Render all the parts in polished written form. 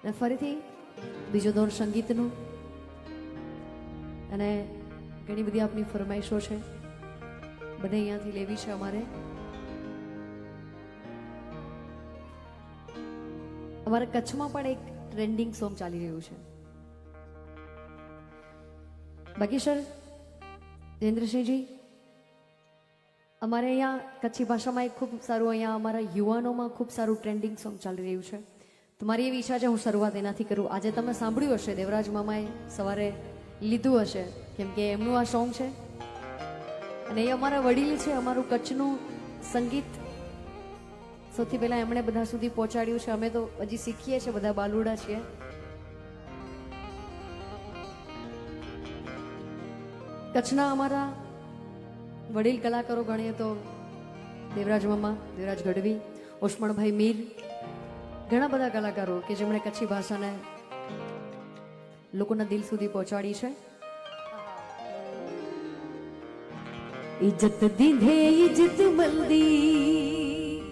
અને ફરીથી બીજો દોર સંગીતનું અને ઘણી બધી આપની ફરમાઈશો છે, બધે અહીંયાથી લેવી છે અમારે. અમારા કચ્છમાં પણ એક ટ્રેન્ડિંગ સોંગ ચાલી રહ્યું છે. બાકી સર જયેન્દ્રસિંહજી, અમારે અહીંયા કચ્છી ભાષામાં એક ખૂબ સારું, અહીંયા અમારા યુવાનોમાં ખૂબ સારું ટ્રેન્ડિંગ સોંગ ચાલી રહ્યું છે. તો મારી એવી ઈચ્છા છે હું શરૂઆત એનાથી કરું. આજે તમે સાંભળ્યું હશે, દેવરાજ મામાએ સવારે લીધું હશે, કેમ કે એમનું આ સોંગ છે અને એ અમારા વડીલ છે. અમારું કચ્છનું સંગીત સૌથી પહેલા એમણે બધા સુધી પહોંચાડ્યું છે. અમે તો હજી શીખીએ છીએ, બધા બાલુડા છીએ. કચ્છના અમારા વડીલ કલાકારો ગણીએ તો દેવરાજ મામા, દેવરાજ ગઢવી, ઓસમાણભાઈ મીર, ઘણા બધા કલાકારો કે જેમણે કચ્છી ભાષાને લોકોના દિલ સુધી પહોંચાડી છે. ઇજ્જત દીધે ઇજ્જત મલદી,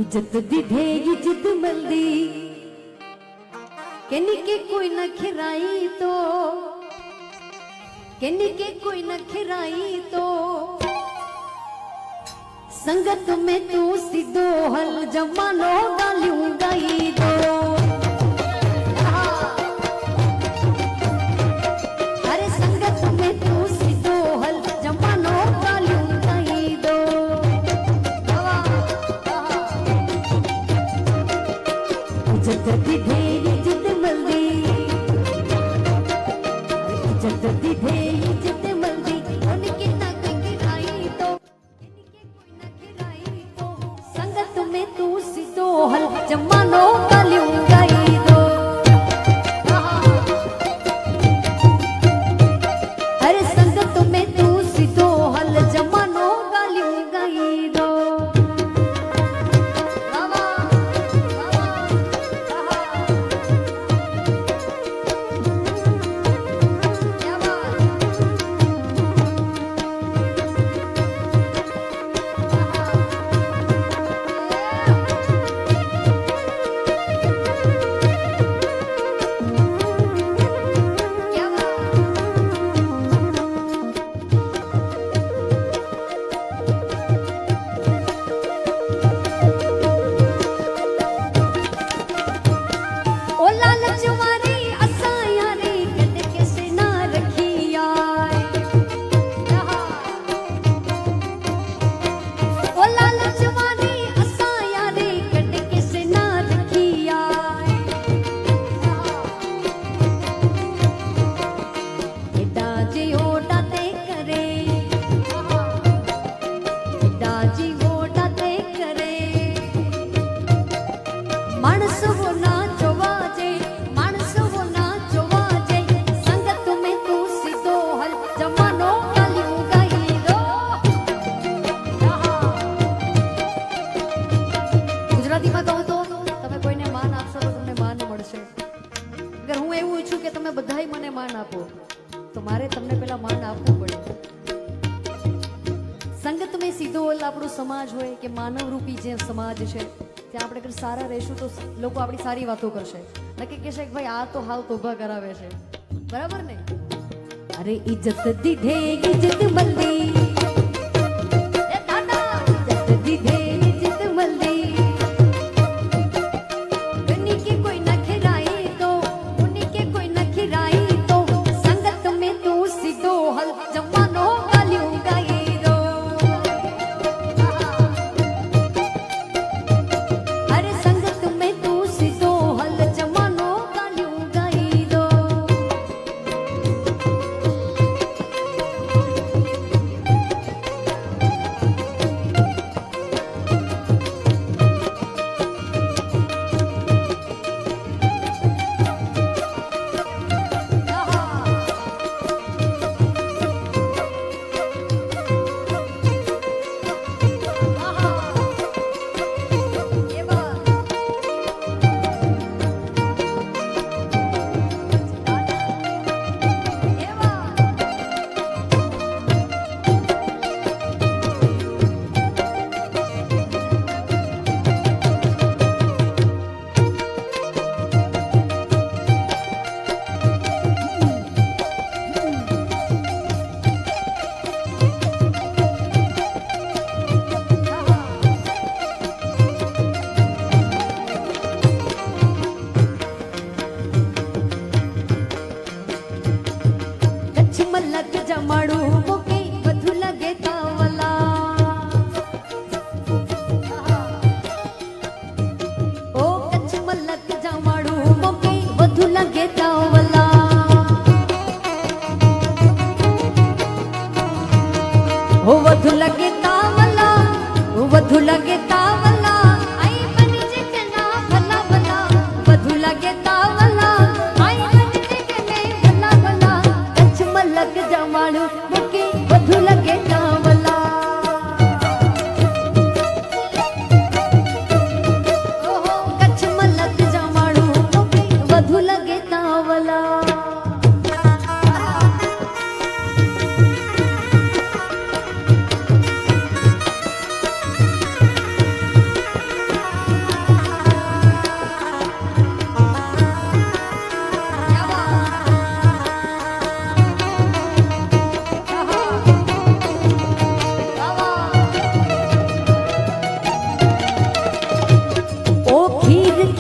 ઇજ્જત દીધે ઇજ્જત મલદી, કેની કે કોઈ ન ખરાઈ તો, કેની કે કોઈ ન ખરાઈ તો, संगत में तू सीधो हल जमानो गालियों गाई दो. अरे संगत में तू सीधो हल जमानो गालियों गाई दो. इज्जत दीधे इज्जत मल्दी, इज्जत दीधे इज्जत मल्दी, उनकी तक गिराई तो, में तू सीधो हल जमानो गालियों गाई दो. अरे संगत में तू सीधो हल जमानो गालियों गाई दो. તો મારે તમને પેલા માન આપવું પડે. સંગત મેં સીધો હલ આપણો સમાજ હોય કે માનવ રૂપી જે સમાજ છે, ત્યાં આપણે સારા રહેશું તો લોકો આપણી સારી વાતો કરશે, નક્કી કહેશે કે ભાઈ આ તો હાવ તોબા કરાવે છે. બરાબર ને? અરે ઇજ્જત દીધે ઇજ્જત મલ્દી, ઇજ્જત દીધે ઇજ્જત મલ્દી, કની કે કોઈ ન ખરાઈ તો, ઉની કે કોઈ ન ખરાઈ તો, સંગત મેં તું સીધો હલ જમાનો ગાલિयों ગાઈ દો. અરે સંગત મેં તું સીધો હલ જમાનો ગાલિयों ગાઈ દો.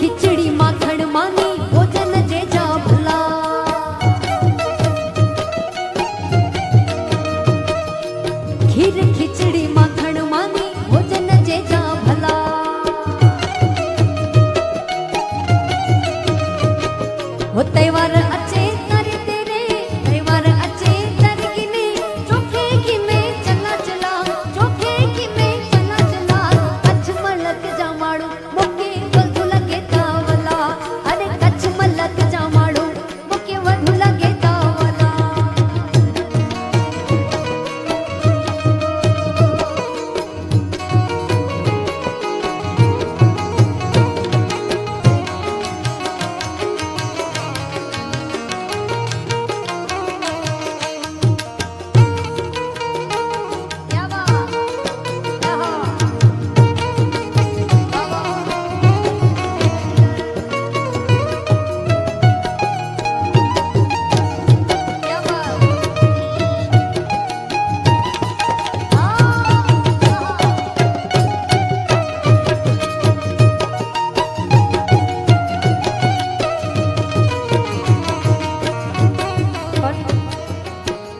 ખીચડી માખણ માની ભોજન જે જા ભલા ખીર ખીચડી માખણ માની ભોજન જે જા ભલા वो त्योहार अच्छे तारे तेरे त्योहार अच्छे तारे किने चोखे की में चला चला चोखे की में चला चला कच्छ मलक जामाड़ू मोके वधु लगे तावला अरे कच्छ मलक जामाड़ू मोके वधु लगे तावला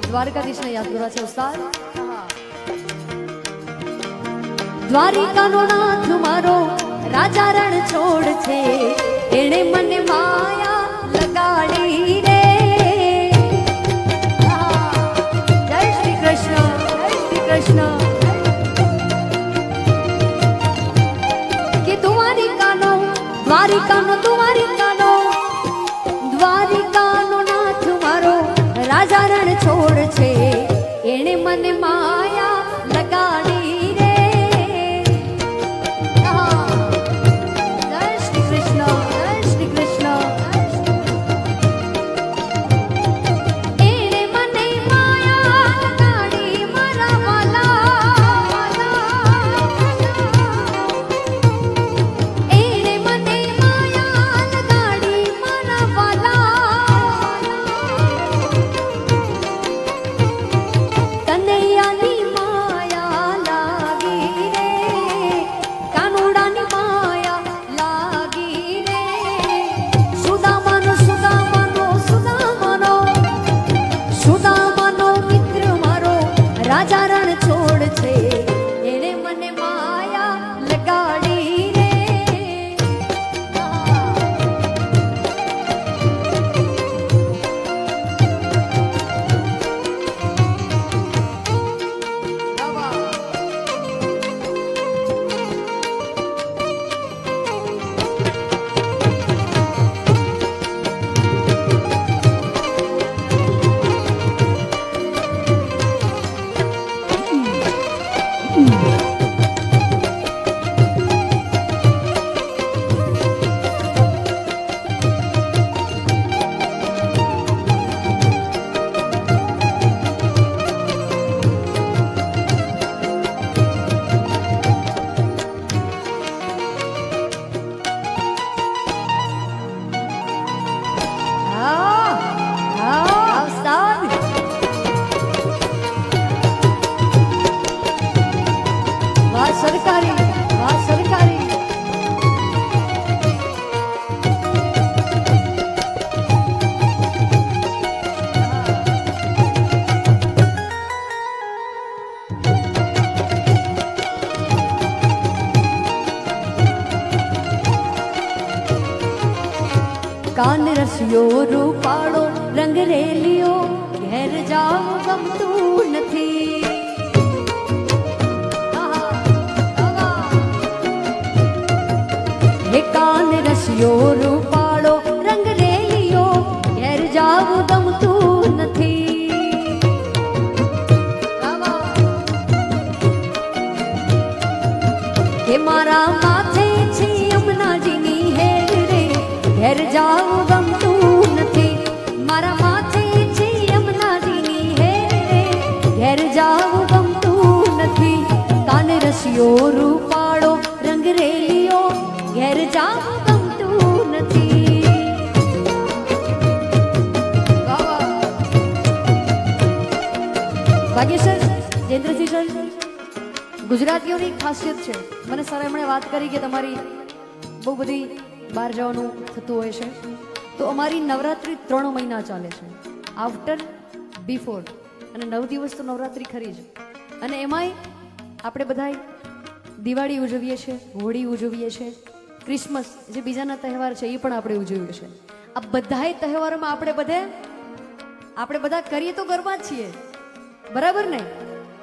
દ્વારકાધીશને યાદ કરવા છે ઉસ્તાદ દ્વારિકાનો નાથ મારો રાજા રણ છોડ છે એણે મને માયા લગાડી રે જય શ્રી કૃષ્ણ જય શ્રી કૃષ્ણ કે દ્વારિકાનો દ્વારિકાનો દ્વારિકાનો દ્વારિકાનો નાથ મારો રાજા રણ છોડ છે એણે મને માયા લગાડી રે જય શ્રી કૃષ્ણ જય શ્રી કૃષ્ણ એણે મને માયા લગાડી મારા વાલા એણે મને માયા લગાડી મારા વાલા કનૈયાની માયા લાગી રે કાનુડાની માયા લાગી રે સુદામાનો સુદામાનો સુદામાનો સુદામાનો મિત્ર મારો રાજા રણ છોડ છે એણે મને માયા લગાડી રે સરકારી વાહ સરકારી કાન રસિયો રૂપાળો રંગ રેલિયો ઘેર જાવ ગમતું નથી હે કાન રસિયો રૂપાળો રંગ રેલિયો ઘેર જાવ ગમતું નથી હે મારા માથે છે યમુનાજીની હેર રે ઘેર જાવ ગમતું નથી મારા માથે છે યમુનાજીની હેર રે ઘેર જાવ ગમતું નથી કાન રસિયો રૂપાળો રંગ રેલિયો ઘેર જાવ ગમતું નથી ભાગ્યસર જયેન્દ્રસિંહ સર ગુજરાતીઓની ખાસિયત છે મને સર એમણે વાત કરી કે તમારી બહુ બધી બહાર જવાનું થતું હોય છે. તો અમારી નવરાત્રિ 3 મહિના ચાલે છે, આફ્ટર બિફોર, અને 9 દિવસ તો નવરાત્રિ ખરી જ. અને એમાંય આપણે બધા દિવાળી ઉજવીએ છીએ, હોળી ઉજવીએ છીએ, ક્રિસમસ જે બીજાના તહેવાર છે એ પણ આપણે ઉજવીએ છીએ. આ બધાય તહેવારોમાં આપણે બધા કરીએ તો ગરબા જ છીએ, બરાબર ને?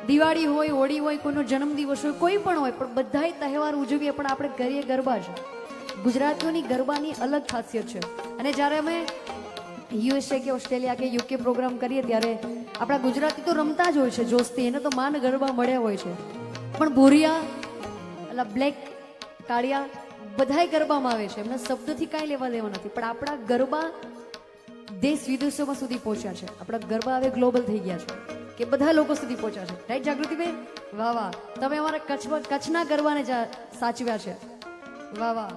દિવાળી હોય, હોળી હોય, કોઈનો જન્મદિવસ હોય, કોઈ પણ હોય, પણ બધાય તહેવાર ઉજવીએ પણ આપણે કરીએ ગરબા જ. ગુજરાતીઓની ગરબાની અલગ ખાસિયત છે. અને જ્યારે અમે યુએસએ કે ઓસ્ટ્રેલિયા કે યુકે પ્રોગ્રામ કરીએ ત્યારે આપણા ગુજરાતી તો રમતા જ હોય છે જોશથી, એને તો માન ગરબા મળ્યા હોય છે. પણ ભૂરિયા, એટલે બ્લેક, કાળિયા બધાય ગરબામાં આવે છે, એમના શબ્દથી કાંઈ લેવા દેવા નથી. પણ આપણા ગરબા દેશ વિદેશોમાં સુધી પહોંચ્યા છે. આપણા ગરબા હવે ગ્લોબલ થઈ ગયા છે કે બધા લોકો સુધી પહોંચ્યા છે. રાઈટ જાગૃતિબેન? વાહ વાહ, તમે અમારા કચ્છના ગરબાને સાચવ્યા છે. વાહ વાહ.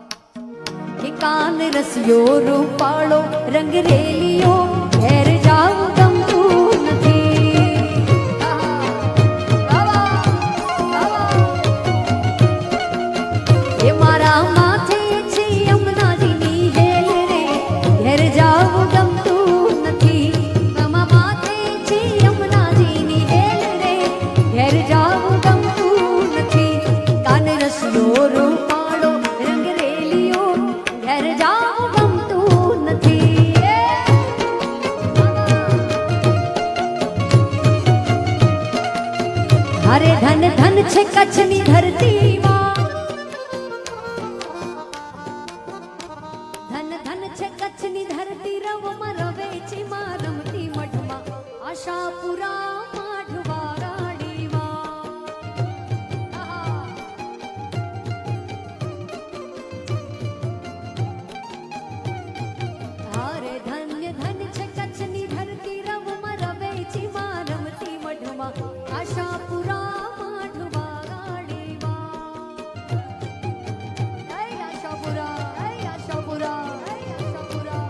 કે કાન રસિયો રૂપાળો રંગ રેલિયો ઘેર જાવ ગમતું નથી. એ મારા માથે છે યમુનાજીની હેલ રે, ઘેર જાવ ગમતું નથી. મારા માથે છે યમુનાજીની હેલ રે, ઘેર જાવ ગમતું નથી. કાન રસિયો રૂપાળો રંગ રેલિયો ઘેર જાવ ગમતું નથી. અરે ધન ધન છે કચ્છની ધરતીમાં, ધન ધન છે કચ્છની ધરતી, રવમાં રવે છે માં રમતી મઠમાં, આશાપુરા માઢવા રાડીમાં. અરે ધન્ય ધન છે કચ્છની ધરતી, રવમાં રવે છે માં રમતી મઠમાં, આશાપુરા માઢવા રાડીમાં. જય આશાપુરા, જય આશાપુરા, જય આશાપુરા.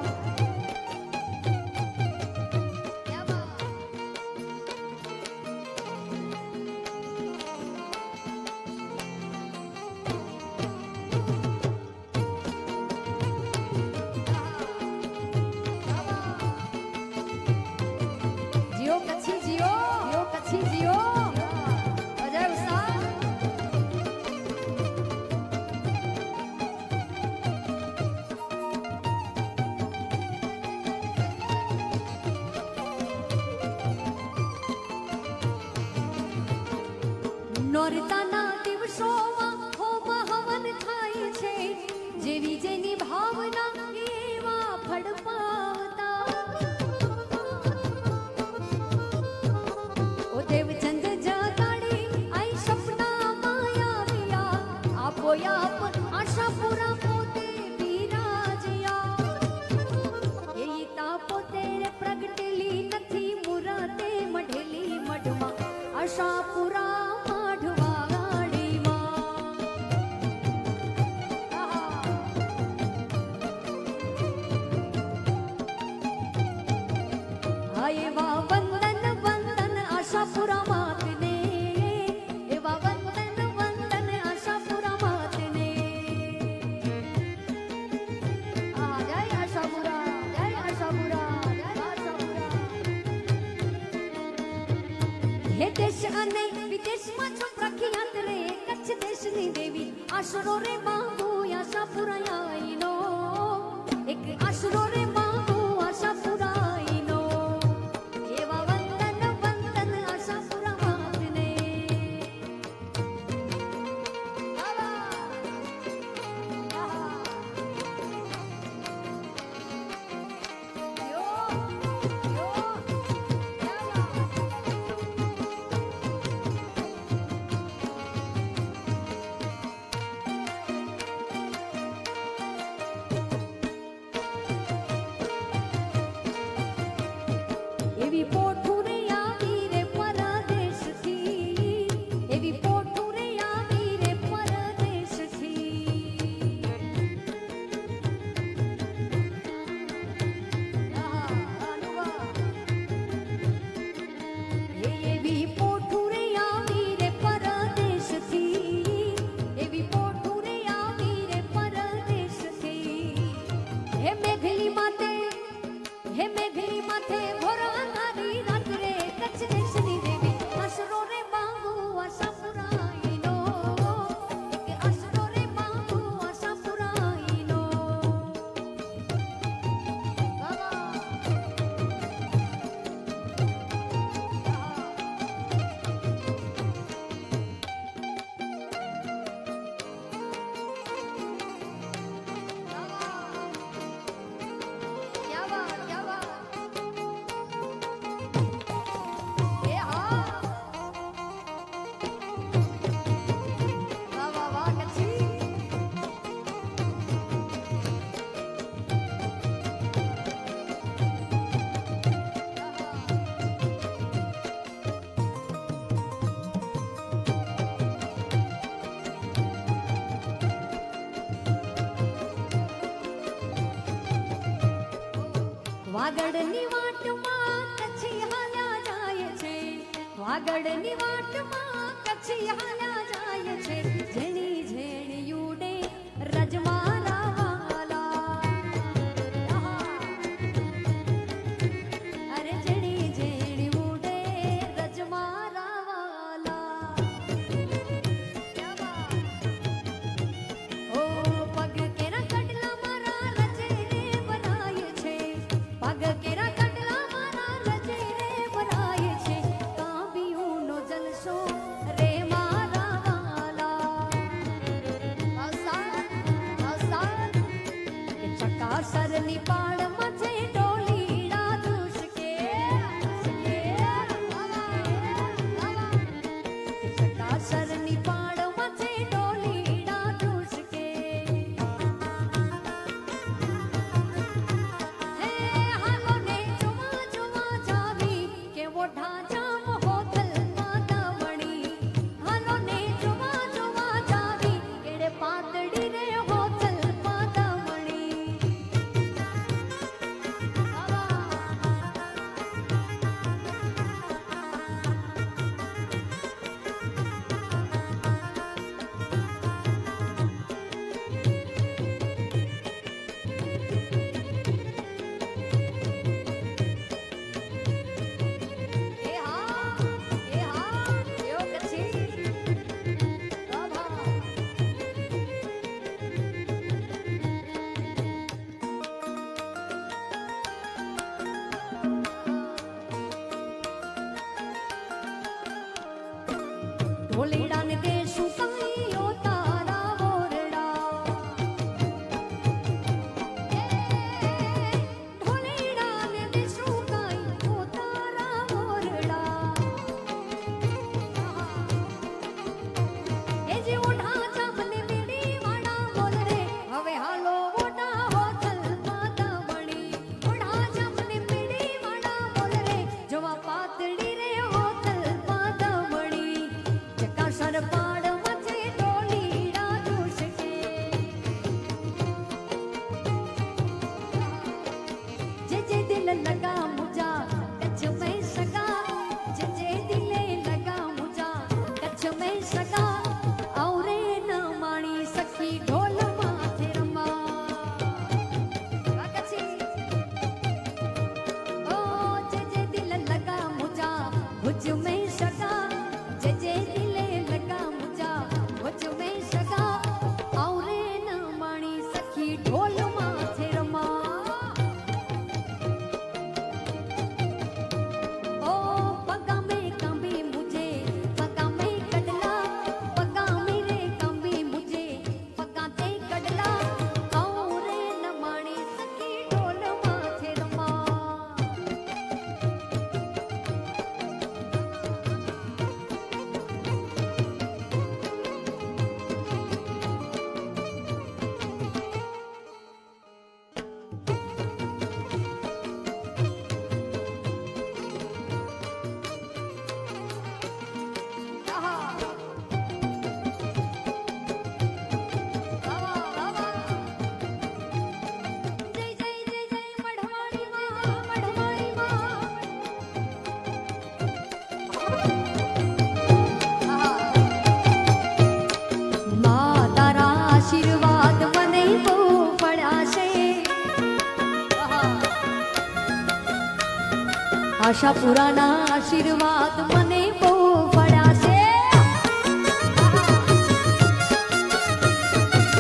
જીઓ કચ્છી, જીઓ જીઓ કચ્છી, જીઓ અજય ઉસ્તાદ. નોરતાના દિવસોમાં હોમ હવન થાય છે, જેવી જેની ભાવના એવા ફળ પાવતા. ઓ દેવચંદ જગાડી આઈ સપનામાં આવ્યા, આપોઆપ આશાપુરા પોતે બિરાજ્યા. એ તાપો તેરે પ્રગટેલી નથી, મુરાતે મઢેલી મઢમાં, આશાપુરા માઢવા ગાડીમાં. હા એવા વંદન વંદન આશાપુરા માતને, એવા વંદન વંદન આશાપુરા માતને. જય આશાપુરા, જય આશાપુરા, જય આશાપુરા. હે દેશ અને વિદેશમાં છો પ્રખ્યાત રે, કચ્છ દેશની દેવી આશરો રે બાબુ આશાપુરા આઈનો, એક આશરો રે બાબુ આશાપુરા આઈનો. એવા વંદન વંદન આશાપુરા માતને. વાગડની વાટમાં કચ્છી હાલ્યા જાય છે, વાગડની વાટમાં કચ્છી હાલ્યા જાય છે, ઝેણી ઝેણી ઉડે રજમારા વાલા, અરે ઝેણી ઝેણી ઉડે રજમારા વાલા, ઓ પગ કેરા કડલા મારા રજે રે બનાય છે, પગ કેરા કડલા મારા રજે રે બનાય છે, કાબિયુનો જલસો રે મારા વાલા, આસાન કે ચકાસરની પાળ માથે ડોલીડા દુસકે, ચકાસરની પાળ માથે ડોલીડા દુસકે, હે હાલો ને જોવા જોવા જાવી કેવો ઢાંચામ હોતલ માતામણી, હાલો ને જોવા જોવા જાવી કેડે પાતળી રે હોતલ માતામણી, એ હા યો કચ્છી બાબા, ઢોલીડા ને તે સુકાઈઓ તારા મોરડા, ઢોલીડા ને તે સુકાઈઓ તારા મોરડા, એ જે ઓઢા ચામલી મીડી વાળા બોલ રે હવે હાલો ઓઢા હોતલ માતામણી, ઓઢા ચામલી મીડી વાળા બોલ રે જવા પાતળી રે હોતલ માતામણી, ચકાસર પાડ માથે ડોલીડા દુસકે, જે દિલ લગા મુજા કચ્છ મેં સગા, જે દિલે લગા મુજા કચ્છ મેં સગા, ઔરે ન માણી સખી ઢોલ માથે રમા, ઓ જે દિલ લગા મુજા ભુજ મેં સગા, જે દિલે લગા મુજા ભુજ મેં સગા, ઔરે ન માણી સખી ઢોલ માથે રમા, ओ पगा में कंबी मुझे पगा में कडला, पगा मेरे कंबी मुझे पगा ते कडला, औरे न माणी सखी ढोल माथे रमा, जय जय जय जय मढ़वाड़ी माँ, मढ़वाड़ी माँ, माँ तारा आशीर्वाद મને બહુ પડ્યા છે, આશાપુરાના આશીર્વાદ મને બહુ પડ્યા છે,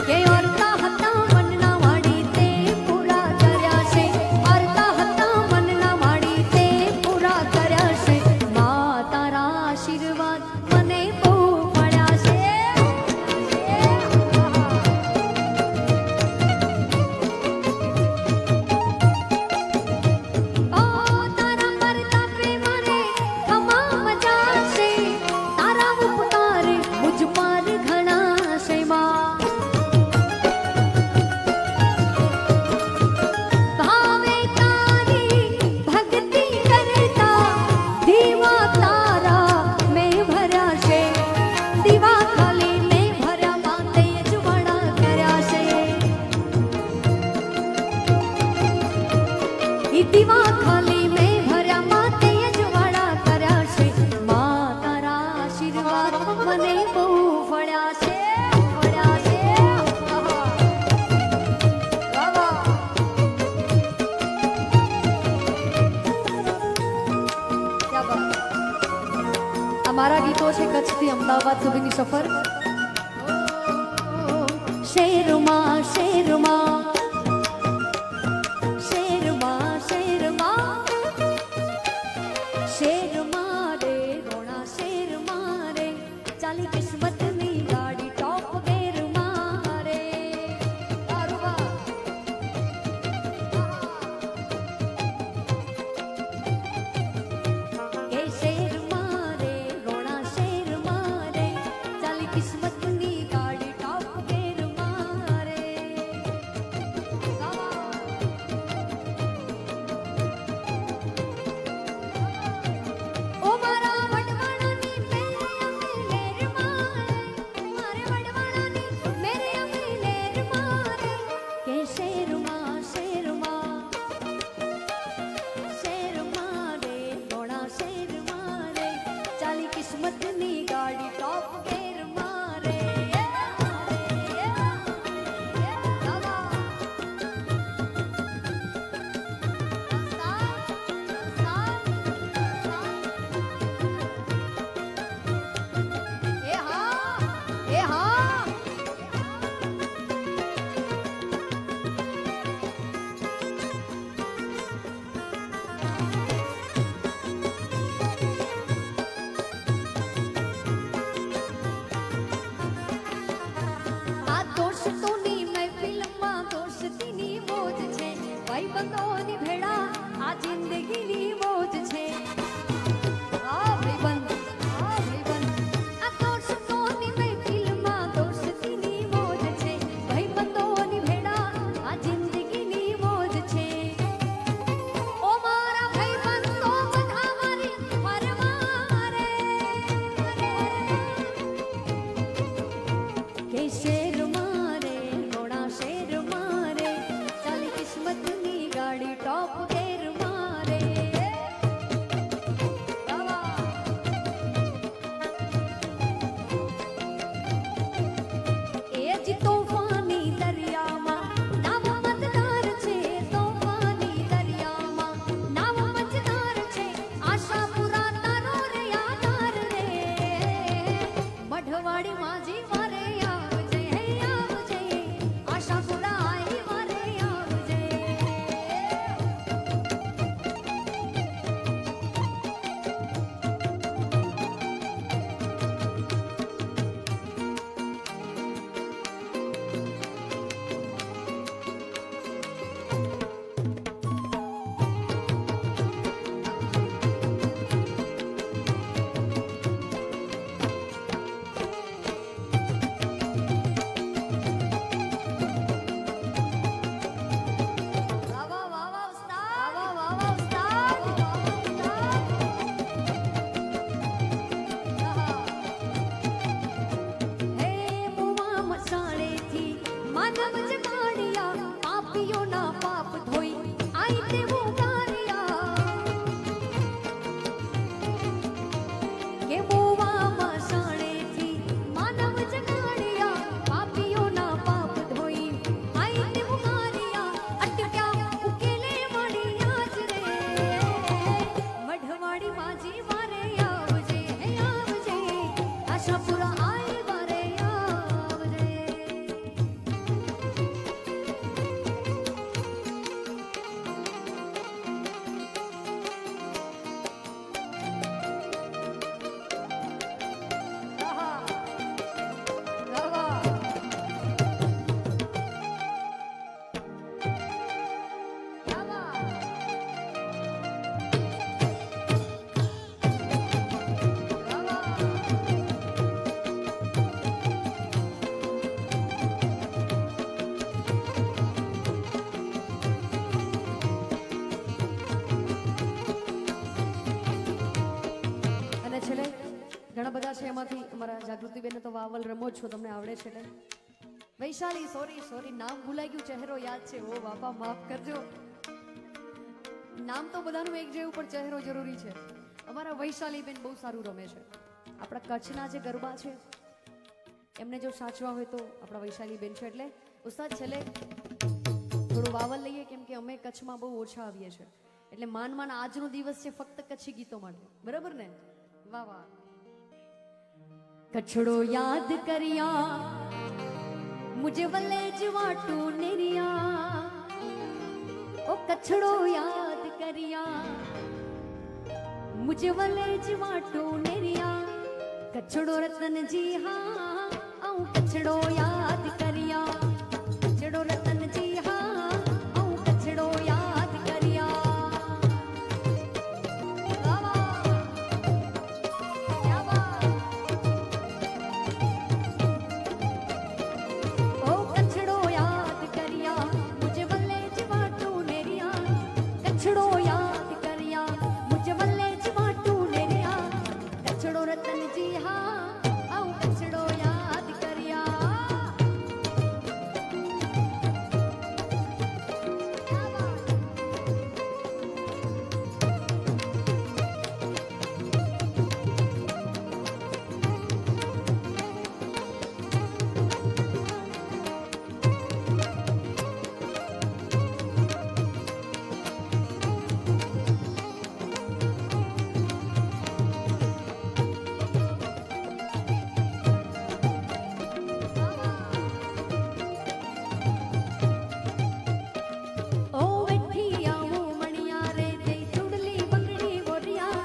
કે અર્તા હતા મનના વાડી તે પૂરા કર્યા છે, અર્તા હતા મનના વાડી તે પૂરા કર્યા છે, મા તારા આશીર્વાદ મને બહુ પડ્યા છે, ઓ તારા પરતાપે મારે ખમા મજા દીવા ખાલી મેં ભર્યા માતે અજવાળા કર્યા છે મા તારા આશીર્વાદ મને બહુ ફળ્યા છે ફળ્યા છે અમારા ગીતો છે કચ્છથી અમદાવાદ સુધીની સફર શેરમાં શેરમાં શેરમાં શેરમાં શેરમાં રે રોણા શેરમાં રે ચાલી કિસ્મતની ગાડી ટોપ ગેરમાં રે કે શેરમાં રે રોણા શેરમાં રે ચાલી કિસ્મતની ગાડી ટોપ ગેરમાં રે ઓ મારા વડવાણાની મેરે અમી લેર મારે મારે વડવાણાની મેરે અમી લેર મારે કે શેરમાં શેરમાં શેરમાં રે રોણા શેરમાં રે ચાલી કિસ્મતની ગાડી ટોપ ગેરમાં રે એ હા આ દોસ્તોની મહેફિલમાં દોસ્તીની મોજ છે ભાઈબંધોની ભેળા આ જિંદગીની મોજ છે આ ભાઈબંધ આ દોસ્તોની મહેફિલમાં દોસ્તીની મોજ છે ભાઈબંધોની ભેળા આ જિંદગીની મોજ છે ઓ મારા ભાઈબંધો બધા મારી મારે કે શેર મારે રોણા શેર મારે ચાલી કિસ્મતની ગાડી ટોપ ગેર મારે એ જ તોફાની દરિયામાં નાવ મતદાર છે તોફાની દરિયામાં નાવ મતદાર છે આશાપુરા તારો રે આધાર રે મઢવાડી માજી મારે આવજે આશાપુરા આઈ મારે આવજે ઘણા બધા છે એમાંથી અમારા જાગૃતિબેન તો વાવલ રમો છો તમને આવડે છે એટલે વૈશાલી સોરી નામ ભૂલાઈ ગયું ચહેરો યાદ છે ઓ બાપા માફ કરજો નામ તો બધાનું એક જેવું પણ ચહેરો જરૂરી છે. અમારા વૈશાલીબેન બહુ સારું રમે છે. આપણા કચ્છના જે ગરબા છે એમને જો સાચવા હોય તો આપણા વૈશાલીબેન છે. એટલે ઉસ્તાદ છેલ્લે થોડું વાવલ લઈએ, કેમ કે અમે કચ્છમાં બહુ ઓછા આવીએ છીએ. એટલે માન આજનો દિવસ છે ફક્ત કચ્છી ગીતો માટે, બરાબર ને? વાહ વાહ. કચ્છડો યાદ કર્યા મુજે વલે જવાટું નેરિયા, ઓ કચ્છડો યાદ કર્યા મુજે વલે જવાટું નેરિયા, કચ્છડો રતનજી હા આઉં કચ્છડો યાદ કર્યા, કચ્છડો રતનજી હા આઉં કચ્છડો યાદ કર્યા. ઓ કચ્છડો યાદ કર્યા મુજે વલે જવાટું નેરિયા, કચ્છડો યાદ કર્યા મુજે વલે જવાટું નેરિયા, કચ્છડો રતનજી હા આઉં કચ્છડો યાદ કર્યા. ઓ વેઠી આવું મણિયા રે દે ચુડલી બંગડી બોરિયા,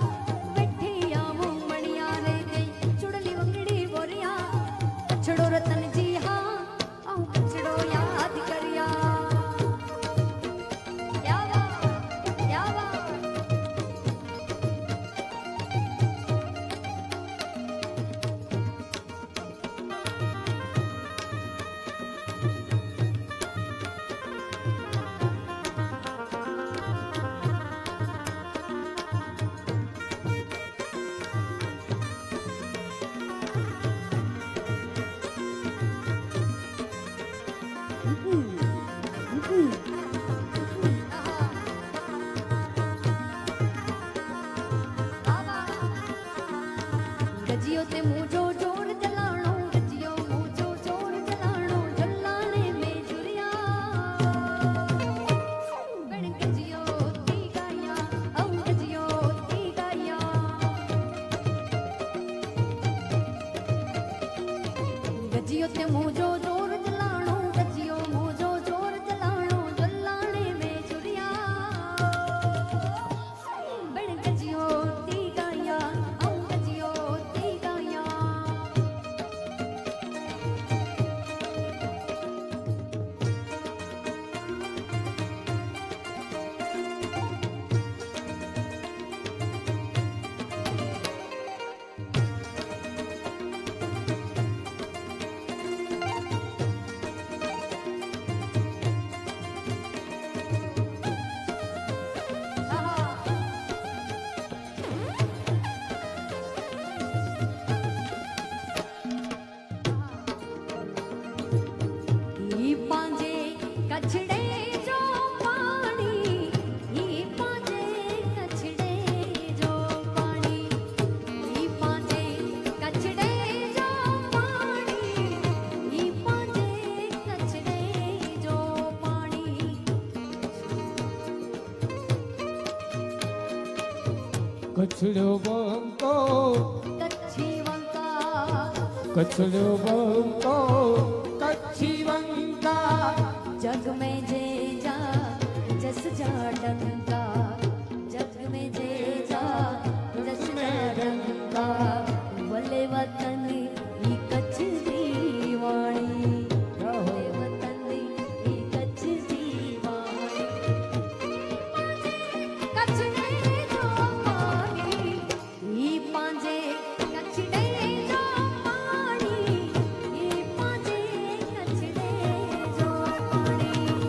વેઠી આવું મણિયા રે દે ચુડલી બંગડી બોરિયા, કચ્છડો રતનજી હા આઉં કચ્છડો યાદ કર્યા. યા વાહ, યા વાહ. ગજીયો તે મૂજો જોર જલાણો, ગજીયો મૂજો જોર જલાણો, જલાણે મેં જુરિયા, ગણ ગજીયો તી ગાયા આઉં ગજીયો તી ગાયા. ગજીયો તે મૂજો જોર જલાણો, ગજીયો મૂજો જોર જલાણો, જલાણે મેં જુરિયા, ગણ ગજીયો તી ગાયા આઉં ગજીયો તી ગાયા. ઈ પાંજે કચ્છડે જો પાણી, ઈ પાંજે કચ્છડે જો પાણી, ઈ પાંજે કચ્છડે જો પાણી, ઈ પાંજે કચ્છડે જો પાણી. કચ્છડો બંકો, કચ્છી વંકા કચ્છડો બંકો, કચ્છી વંકા, जग में जे जा जस जा डंका, जग में जे जा जस जा डंका, वले वतन ई कच्छ दी वाणी, वले वतन ई कच्छ दी वाणी. कच्छ ने जो पानी, ई पांजे कच्छ ने जो पानी, ई पांजे कच्छ ने जो पानी.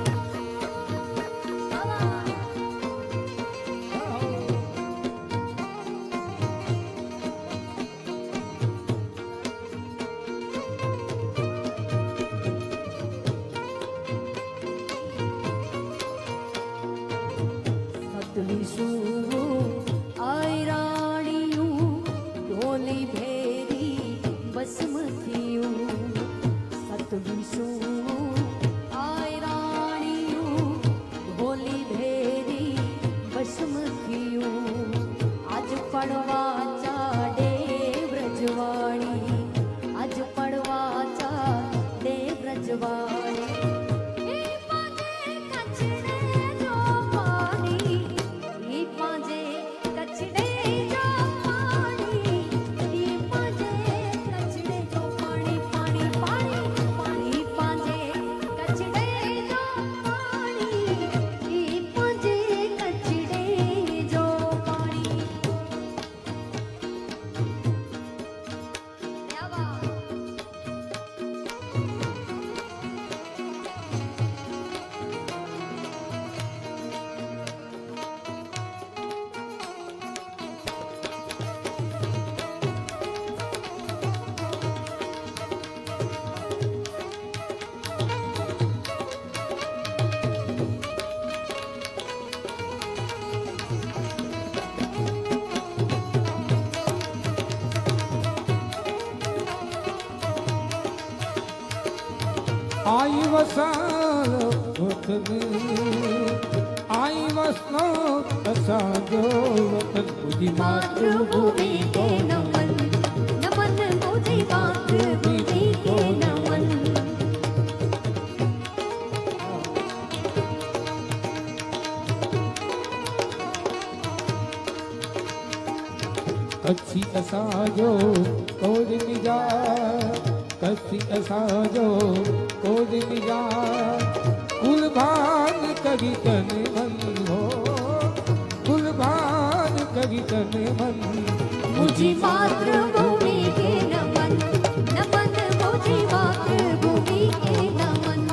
आई वसालो वतन आई वसनो असांजो वतन मुझी मातृभूमि के नमन नमन मुझे मातृभूमि के नमन कच्छी असांजो कोड निजा कच्छी असांजो कोड निजा कुलभान कवि तन मन हो कुलभान कवि तन मन मुझी मातृभूमि के नमन नमन मुझे मातृभूमि के नमन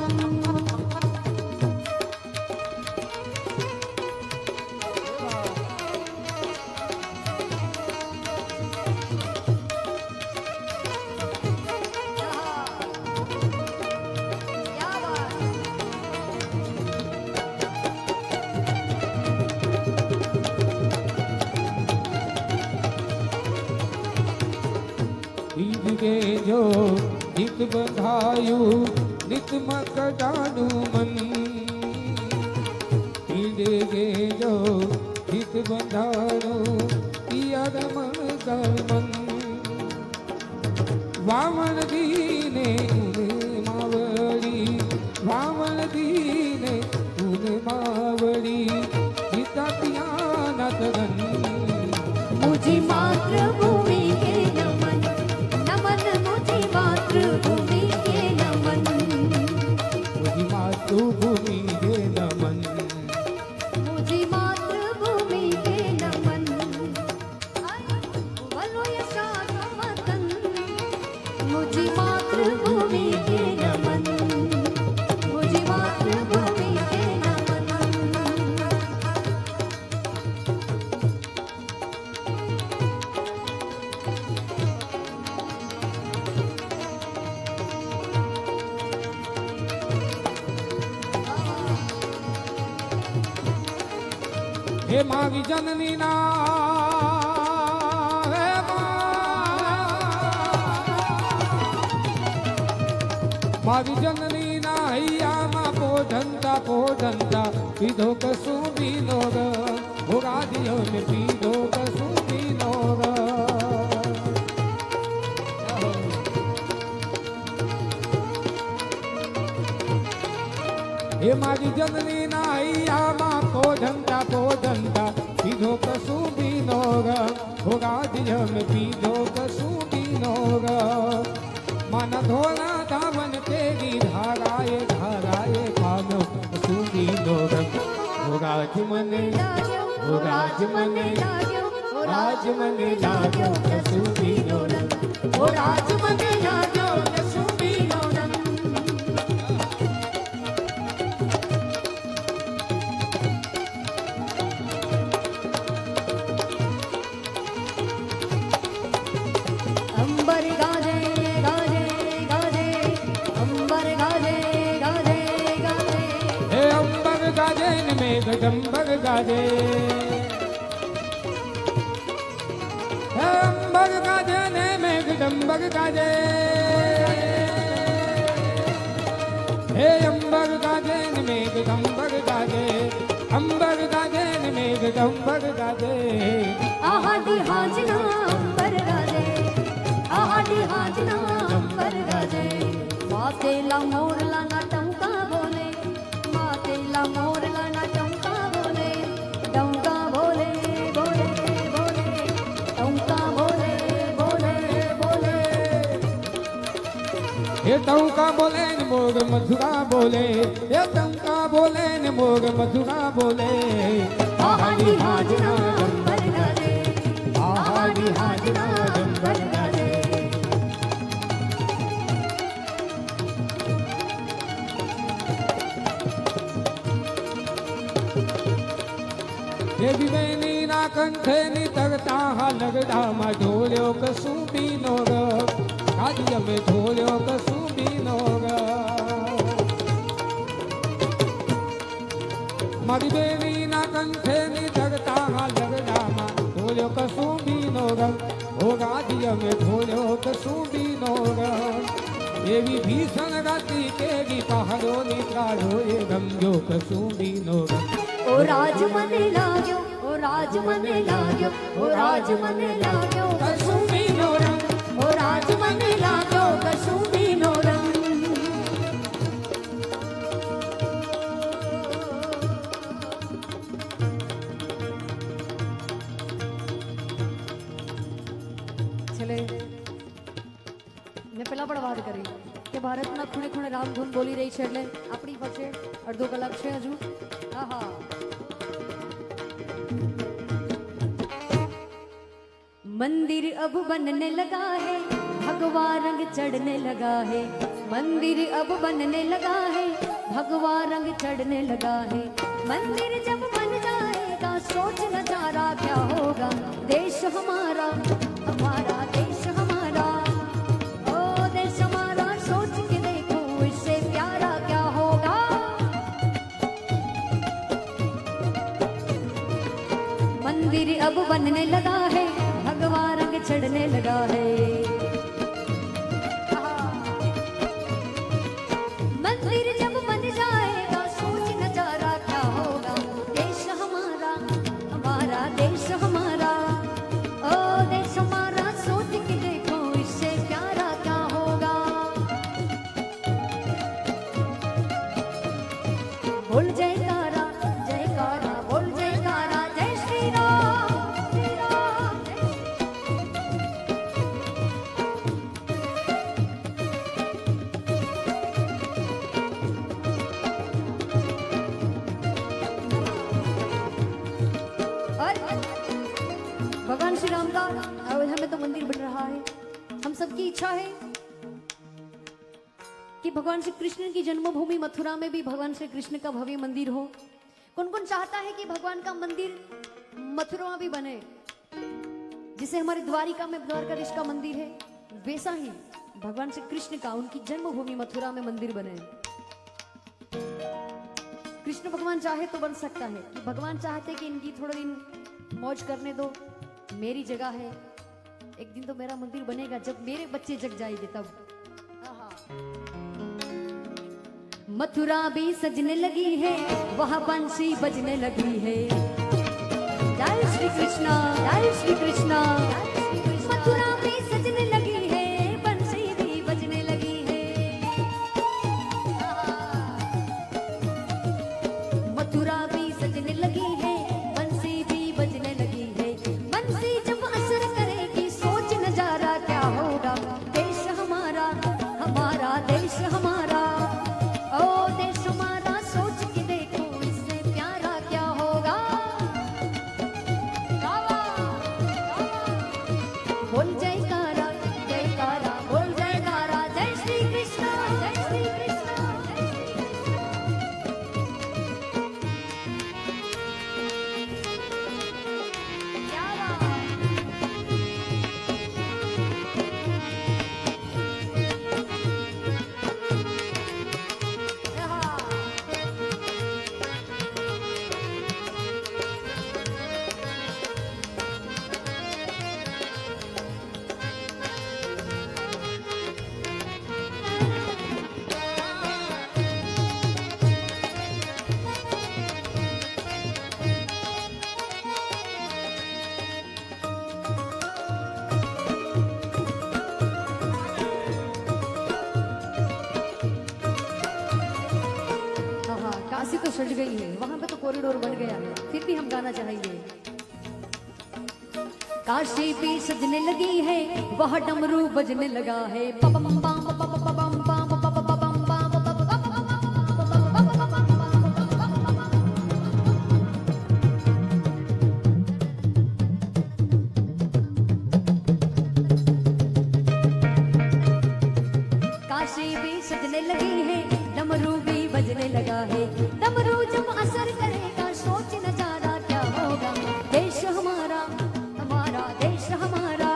ईद के जो हित बंधायु नित मकडानु मन ईद के जो हित बंधानु किया रमन कर मन वामन दीने उन मावड़ी वामन दीने उन मावड़ी हिता पिया नतगन मुझी मातृभूमि के नमन नमन मुझी मातृभूमि के नमन मुझी मातृभूमि के नमन मुझी मातृभूमि के नमन बोलो यशा वतन मुझी मातृभूमि के नमन मुझी मातृभूमि के नमन हे मागी जननी ना हे मागी जननी ना हैया मा पोधंता पीधो कसू बीनो ग भोगा दियो ने पीधो कसू बीनो ग हे मागी जननी ना हैया मा पोधंता पीधो कसू बीनो ग भोगा दियो ने पीधो कसू बीनो ग मन धोला धावन तेरी धाराए खानो कसू बीनो ग भोगाज मने भोगाज मने राज मने लागो कसू बीनो ग भोगाज मने लागो कसू बीनो ग अंबर गाजे गाजे गाजे अंबर गाजे गाजे गाजे हे अंबर गाजे न मेघडंबर गाजे हे अंबर गाजे न मेघडंबर गाजे हे अंबर गाजे न मेघडंबर गाजे अंबर गाजे न मेघडंबर गाजे आहाडी हाजना अंबर गाजे आहाडी हाजना अंबर गाजे मातेला मोरला ना टंका बोले मातेला मोरला ना टंका बोले टंका बोले बोले बोले टंका बोले बोले बोले ये टंका बोले न मोर मधुरा बोले ये टंका बोले न मोर मधुरा बोले आहाडी हाजना अंबर गाजे आहाडी हाजना अंबर गाजे देवी बेनी ना कंठे नी तरता हा लगड़ा मा ढोल्यो कसू बीनो ग कादिया में ढोल्यो कसू बीनो ग मारी बेनी ना कंठे नी तरता हा लगड़ा मा ढोल्यो कसू बीनो ग ओ कादिया में ढोल्यो कसू बीनो ग એવી ભીષણ રાત્રિ કેવી પહાડો ની કાઢો એ ગમજો કસુંબીનો રંગ. ઓ રાજ મને લાગ્યો, ઓ રાજ મને લાગ્યો, ઓ રાજ મને લાગ્યો કસુંબીનો રંગ. ઓ રાજ મને લાગ્યો કસુંબીનો રંગ. છેલ્લે મેં પેલા પણ વાત કરી કે ભારતના ખૂણે ખૂણે રામધૂન બોલી રહી છે, એટલે આપણી પાસે અડધો કલાક છે હજુ. આહા. मंदिर अब बनने लगा है, भगवा रंग चढ़ने लगा है. मंदिर अब बनने लगा है, भगवा रंग चढ़ने लगा है. मंदिर जब बन जाएगा सोच नजारा क्या होगा. देश हमारा, हमारा देश हमारा, ओ देश हमारा सोच के देखो इससे प्यारा क्या होगा. मंदिर अब बनने लगा है, भगवा रंग चढ़ने लगा है. मंदिर जब बन जाएगा सोच नजारा क्या होगा. देश हमारा, हमारा देश हमारा, ओ देश हमारा सोच के देखो इससे प्यारा क्या होगा. बोल जयकारा, जयकारा, बोल जयकारा, जय श्री राम, श्री राम, जय श्री और भगवान श्री राम का अयोध्या में तो मंदिर बन रहा है. हम सबकी इच्छा है कि भगवान श्री कृष्ण की जन्मभूमि मथुरा में भी भगवान श्री कृष्ण का भव्य मंदिर हो. कौन कौन चाहता है कि भगवान का मंदिर मथुरा में भी बने, जिसे हमारे द्वारिका में द्वारकाधीश का मंदिर है, वैसा ही भगवान श्री कृष्ण का उनकी जन्मभूमि मथुरा में मंदिर बने. कृष्ण भगवान चाहे तो बन सकता है. कि भगवान चाहते कि इनकी थोड़े दिन मौज करने दो, मेरी जगह है, एक दिन तो मेरा मंदिर बनेगा जब मेरे बच्चे जग जाएंगे तब. मथुरा भी सजने लगी है, वहाँ बंसी बजने लगी है. जय श्री कृष्णा, जय श्री कृष्णा. मथुरा भी सजने लगी है, बंसी भी बजने लगी है. मथुरा भी सजने लगी है, बंसी भी बजने लगी है. बंसी जब असर करेगी सोच नजारा क्या होगा. देश हमारा, हमारा देश हमारा, ओ देश हमारा सोच के देखो इससे प्यारा क्या होगा. बोल जयकारा, जयकारा, बोल जयकारा, जय श्री कृष्णा, जय श्री कृष्णा, जय श्री कृष्णा. क्या बात. काशी तो सज गई है, वहां पे तो कॉरिडोर बन गया है, फिर भी हम गाना चाहेंगे. काशी भी सजने लगी है, वह डमरू बजने लगा है. पपम पम पम पम पम पम पम पम काशी भी सजने लगी है, डमरू भी बजने लगा है. डमरू जब असर करेगा सोच नजारा क्या होगा. देश हमारा, हमारा देश हमारा,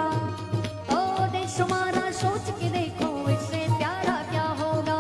ओ देश हमारा सोच के देखो इससे प्यारा क्या होगा.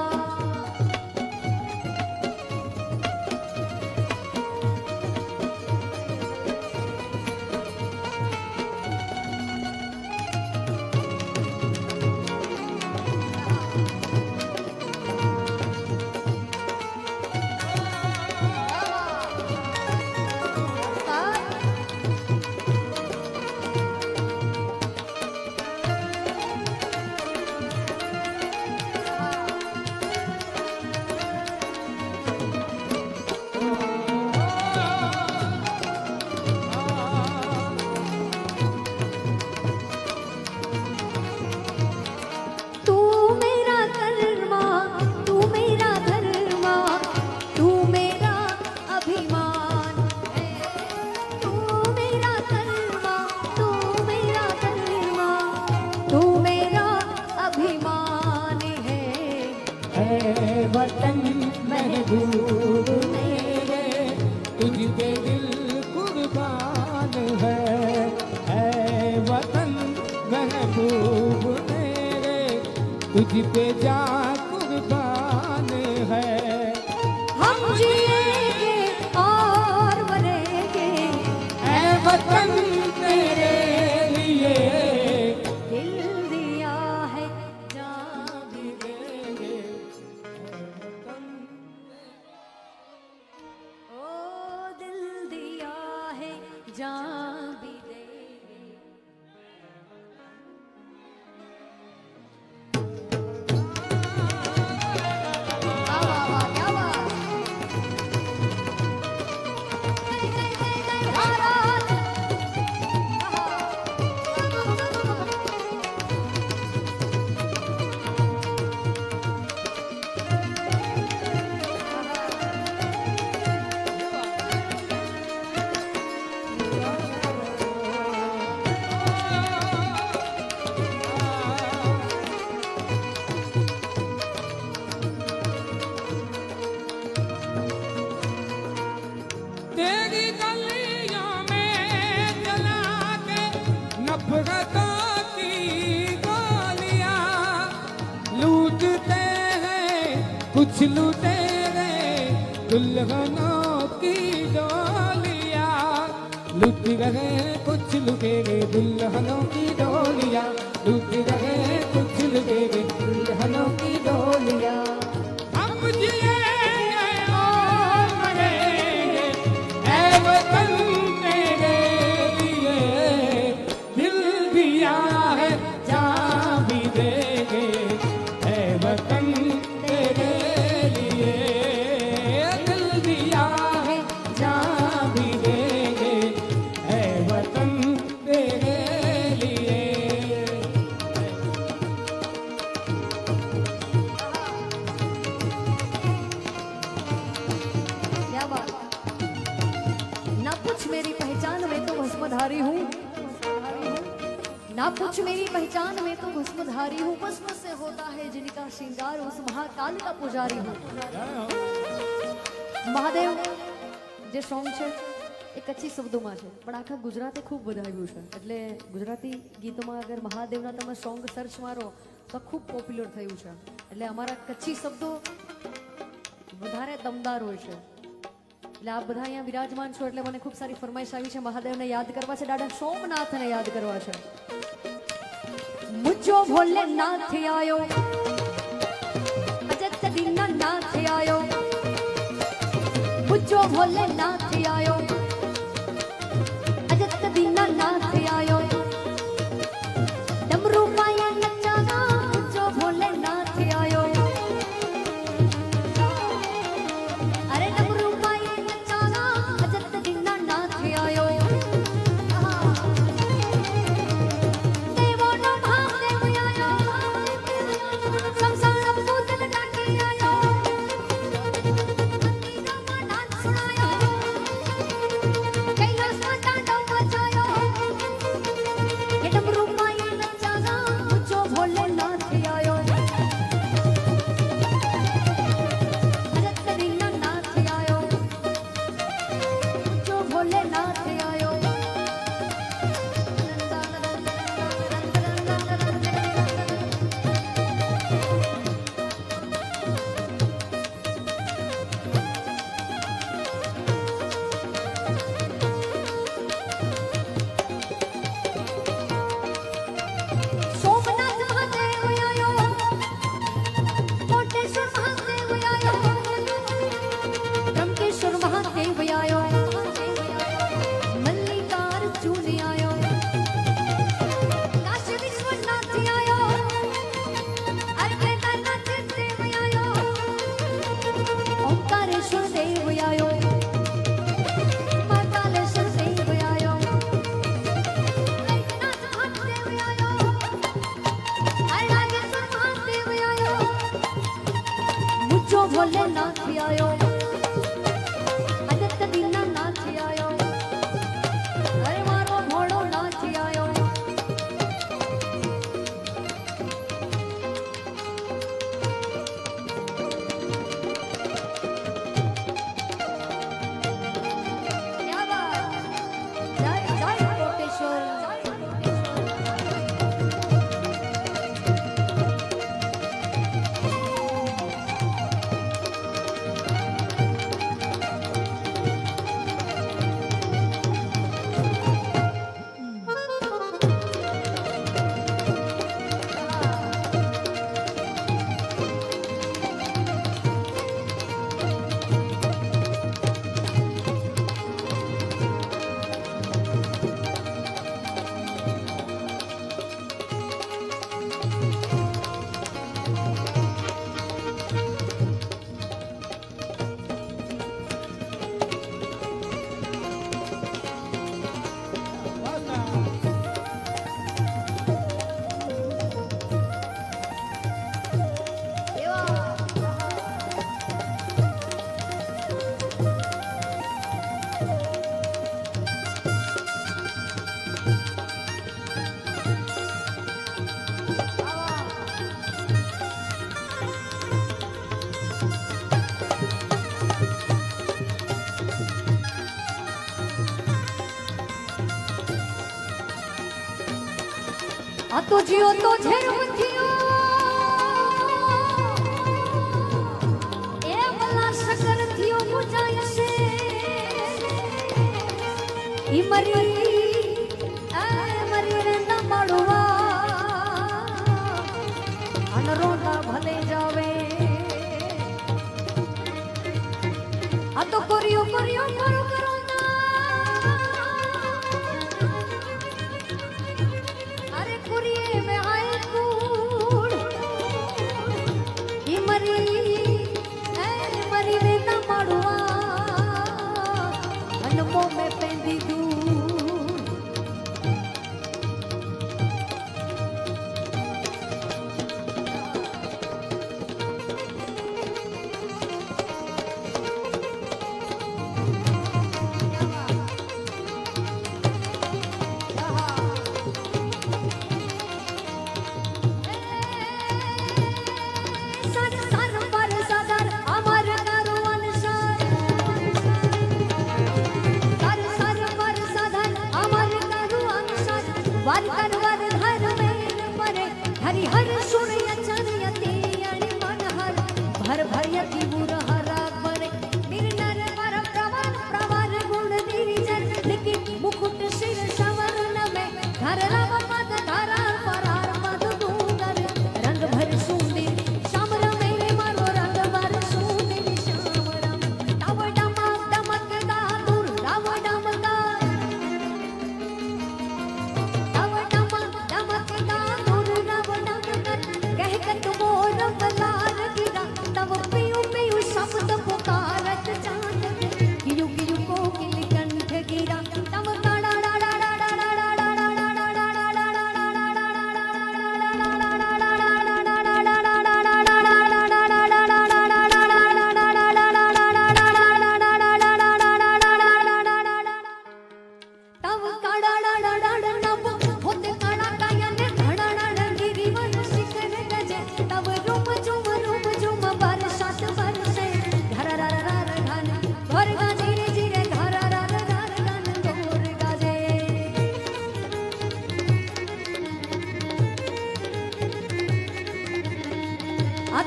पे जा कुर्बान है। हम जिएंगे और मरेंगे ऐ वतन तेरे लिए दिल दिया है जान भी देंगे ओ दिल दिया है जान भी देंगे। वाह वाह वाह क्या बात। भारत तेरी गलियों में जला के नफरतों की गोलियां लूटते हैं कुछ लुटेरे दुल्हनों की डोलियां लूट रहे कुछ लुटेरे दुल्हनों की डोलियां लूट रहे कुछ लुटेरे दुल्हनों की डोलियां। हम जिएंगे और मरेंगे ऐ वतन तेरे लिए दिल दिया है जान भी देंगे ऐ वतन तेरे लिए दिल दिया है जान भी देंगे ऐ वतन तेरे लिए। क्या बात। ना पूछ मेरी पहचान में तो भस्मधारी हूँ ना पूछ मेरी पहचान में तो भस्मधारी हूँ भस्म से होता है जिनका श्रृंगार उस महाकाल का पुजारी हूँ। મહાદેવ જે સોંગ છે એ કચ્છી શબ્દોમાં છે પણ આખા ગુજરાતે ખૂબ વધાવ્યું છે એટલે ગુજરાતી ગીતોમાં અગર મહાદેવના તમે સોંગ સર્ચ મારો તો ખૂબ પોપ્યુલર થયું છે એટલે અમારા કચ્છી શબ્દો વધારે દમદાર હોય છે એટલે આપ બધા અહીંયા વિરાજમાન છો એટલે મને ખૂબ સારી ફરમાઈશ આવી છે મહાદેવને યાદ કરવા છે દાદા સોમનાથને યાદ કરવા છે। મુજો ભોલેનાથ આયો અજત દીના નાથ આયો मुझो भोलेनाथ आयो अजत दीना नाथ आयो डमरू पाया नचाना मुझो भोलेनाथ आयो अरे डमरू पाया नचाना अजत दीना नाथ आयो देवो नो महादेव आयो संसार भूतल टाकी आयो सुनाया આ તો જીઓ તો ઝેર થયો એ ભલા શકર થયો મુજાય છે ઈ મરી રે ના મળવા અન રોતા ભલે જાવે આ તો કર્યો કરો કરો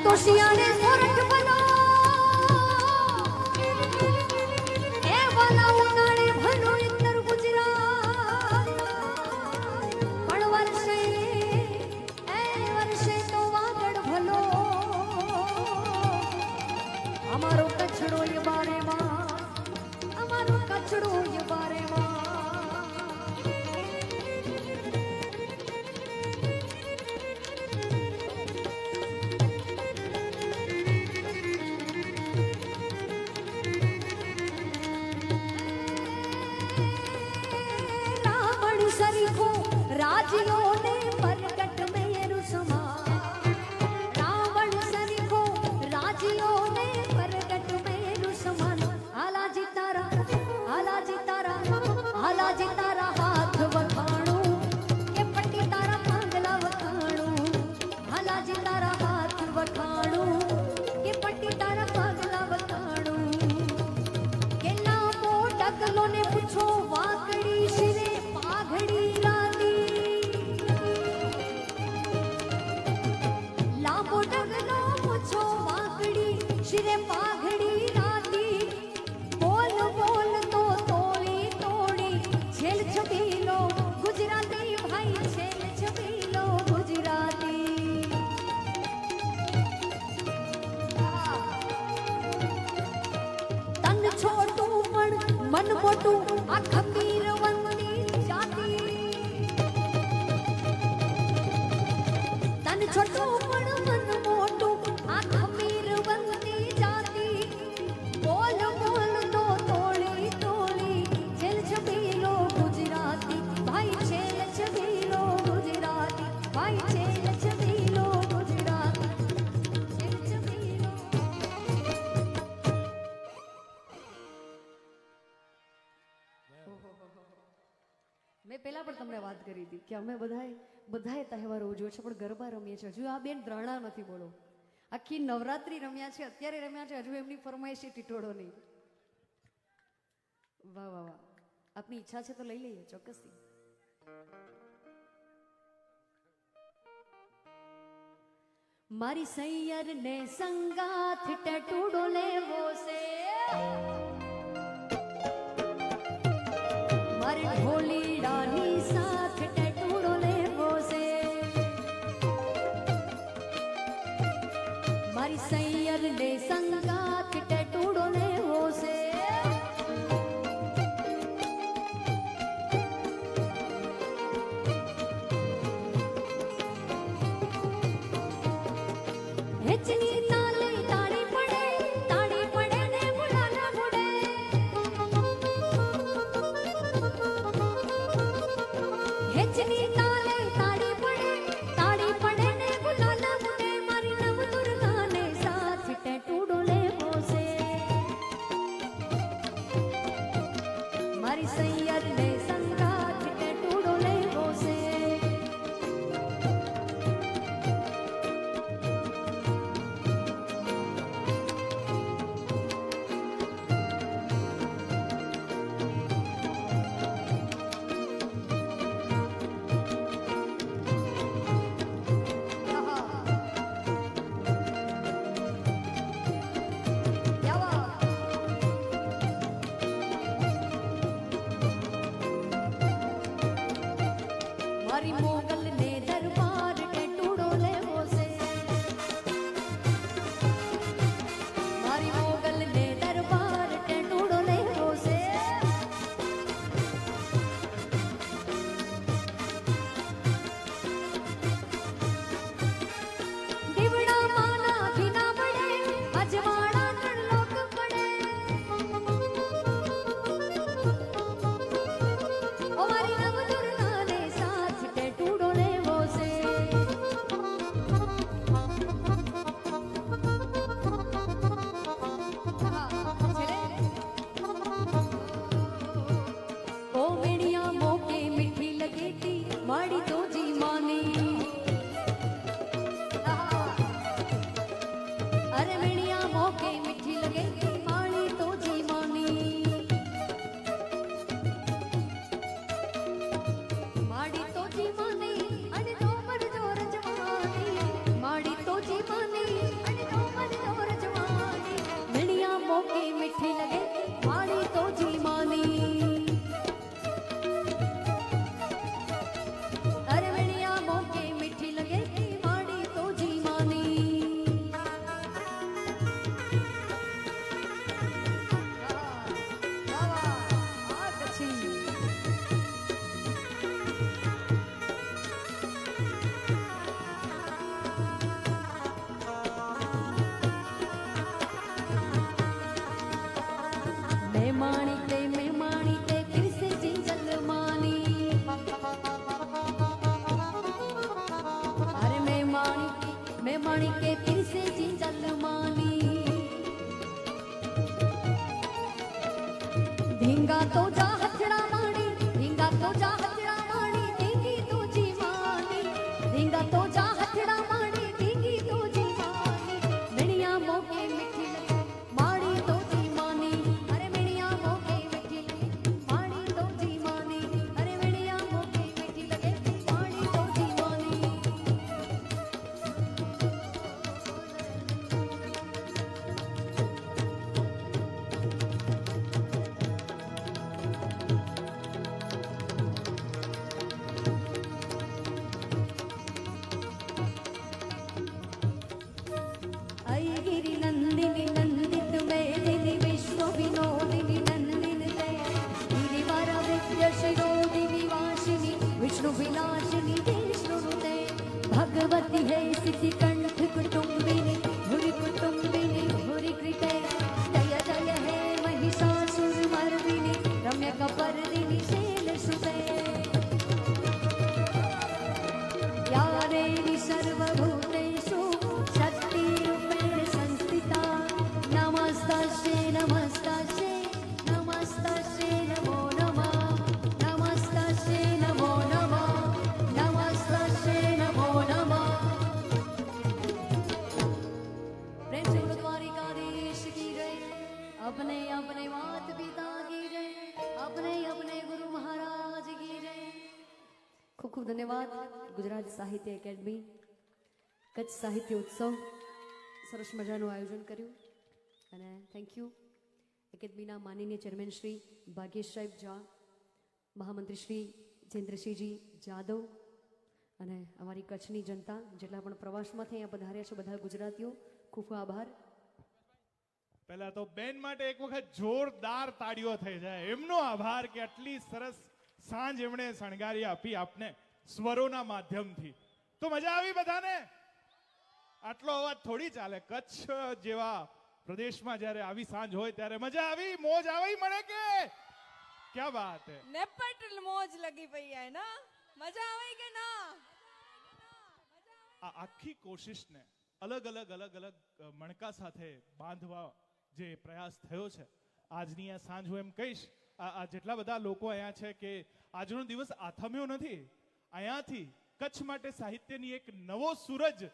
તો શિયાળે સોરઠ બનો એ વાલા ઉનાળે ભનો ઉત્તર ગુજરાત પણ વર્ષે તો વાદળ ભલો અમારો કચડો એ બારેમાં અમારો કચડો એ બારેમાં राजियों ने परकट में रुसमा रावण सरीखो राजियों ने परकट में रुसमा आलाजी तारा हाथ वखाणू के पट्टी तारा मांगला वखाणू आलाजी तारा हाथ वखाणू के पट्टी तारा मांगला वखाणू के लामो डगलो ने पूछो वाकड़ी सिरे पाघड़ी शिरे पाघड़ी राती बोल बोल तो तोड़ी तोड़ी छेल छबीलो गुजराती भाई छेल छबीलो गुजराती तन छोटू पण मन मोटू आ खमीर वंदी जाती तन छोटू पण मन मोटू आ खमीर वंदी મેં પહેલા પણ તમને વાત કરી હતી કે અમે બધાએ તહેવારો ઉજવે છે પણ ગરબા રમીએ છીએ. હજુ આ બેન દ્રણા નથી બોલો, આખી નવરાત્રી રમ્યા છે, અત્યારે રમ્યા છે, હજુ એમની ફરમાઈશ ટીટોળો નહીં. વાહ વાહ વાહ, આપની ઈચ્છા છે તો લઈ લઈએ ચોક્કસથી. મારી સૈયર ને સંગાથ ટટુડો લેવો છે, મારી ઢોલીડાની સાથ ટટુડો લેવો છે, મારી સૈયર ને સંગાથ ટટુડો લેવો છે. હેચની તાલે તાળી પડે ને ગુલાલા મુડે. હેચની તાલે તાળી પડે ને ગુલાલા મુડે. મારી નવદુર્ગાને સાથ ટટુડો લેવો છે, મારી સૈયરને સંગાથ ટટુડો લેવો છે. મારી મોગલ ને દરબાર ટટુડો લેવો છે, મારી મોગલ ને દરબાર ટટુડો લેવો છે. દીવડા માના ઘીના પડે, અજવાળા ત્રણ લોક પડે. ઓ મારી નવદુર્ગાને સાથ ટટુડો લેવો છે. ઓ મેણિયા મોકે મીઠી લગેતી માડી તો જી માની. અરે મેણિયા મોકે મીઠી લગેતી માડી તો જી માની. માડી તો જી માની અને ડોમર જોર જવાની. માડી તો જી માની અને ડોમર જોર જવાની. મેણિયા મોકે મીઠી લગે માડી તો જી માની. અરે મેણિયા મોકે મીઠી લગે માડી તો જી માની. આ પછી मैं माणी ते फिर से जिंजल मानी. अरे मैं माणी के फिर से जिंजल मानी. धींगा तो जा हथड़ा माणी, धींगा तो जा हथड़ा माणी, धींगी तो जी मानी. धींगा तो जा हथड़ा माणी, धींगी तो जी मानी. मेणिया मोके मीठी लगे माड़ी तो जी मानी. अरे मेणिया मोके मीठी लगे माड़ी तो जी मानी. अरे मेणिया मोके मीठी लगे माड़ी तो जी मानी. ऐगिरि नंदिनी नंदित मेदिनी विश्व विनोदिनी नंदिनी ते. गिरिवर विद्य शिरोदिनी वासिनी विष्णु विनाशिनी विष्णुनुते. भगवती है सिद्धि कंठ कुटुंबिनी भूरि कुटुंबिनी भूरि कृते. जय जय हे महिषासुर मर्दिनी रम्य कपर्दिनी शैलसुते. या देवी सर्वभूतेषु शक्तिरूपेण संस्थिता. नमस्तस्यै नमस्तस्यै नमस्तस्यै नमो नमः. नमस्तस्यै नमो नमः. नमस्तस्यै नमो नमः. प्रेम से बोलो द्वारिकाधीश की जय. अपने अपने मात पिता की जय. अपने अपने गुरु महाराज की जय. ખૂબ ખૂબ ધન્યવાદ ગુજરાત સાહિત્ય એકેડમી કચ્છ સાહિત્ય ઉત્સવ સરસ મજાનું આયોજન કર્યું અને થેન્ક યુ એકેડમીના માનનીય ચેરમેન શ્રી ભાગ્યેશ સાહેબ ઝા, મહામંત્રી શ્રી જયેન્દ્રસિંહજી જાદવ અને અમારી કચ્છની જનતા જેટલા પણ પ્રવાસમાંથી અહીંયા પધાર્યા છે બધા ગુજરાતીઓ ખૂબ ખૂબ આભાર. પહેલા તો બેન માટે એક વખત જોરદાર તાળીઓ થઈ જાય. એમનો આભાર કે આટલી સરસ સાંજ એમણે શણગારી આપી આપને સ્વરોના માધ્યમથી. તો મજા આવી બધાને? આટલો અવાજ થોડી ચાલે. કચ્છ જેવા પ્રદેશમાં જ્યારે આવી સાંજ હોય ત્યારે મજા આવી, મોજ આવી મળે કે क्या बात है. नेपट मौज लगी पई है ना, मजा आवे के ना? આ આખી કોશિશને અલગ અલગ મણકા સાથે બાંધવા જે પ્રયાસ થયો છે આજની આ સાંજ, હું એમ કહીશ આ જેટલા બધા લોકો અહીંયા છે કે આજનો દિવસ આથમ્યો નથી. અહીંયાથી કચ્છ માટે સાહિત્યની એક નવો સૂરજ